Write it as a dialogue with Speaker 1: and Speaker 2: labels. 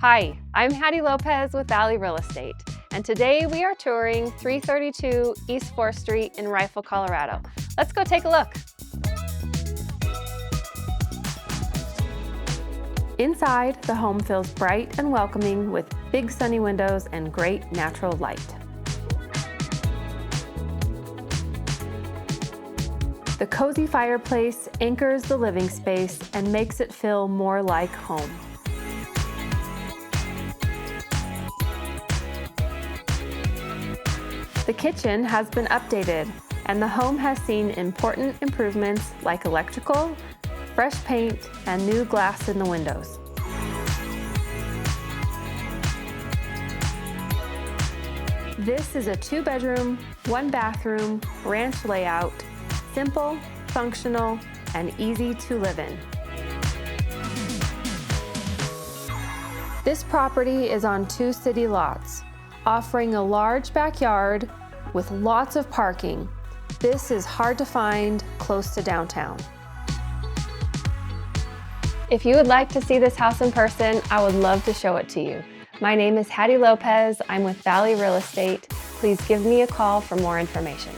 Speaker 1: Hi, I'm Hattie Lopez with Valley Real Estate, and today we are touring 332 East 4th Street in Rifle, Colorado. Let's go take a look. Inside, the home feels bright and welcoming with big sunny windows and great natural light. The cozy fireplace anchors the living space and makes it feel more like home. The kitchen has been updated, and the home has seen important improvements like electrical, fresh paint, and new glass in the windows. This is a 2-bedroom, 1-bathroom ranch layout, simple, functional, and easy to live in. This property is on 2 city lots, offering a large backyard with lots of parking. This is hard to find close to downtown. If you would like to see this house in person, I would love to show it to you. My name is Hattie Lopez. I'm with Valley Real Estate. Please give me a call for more information.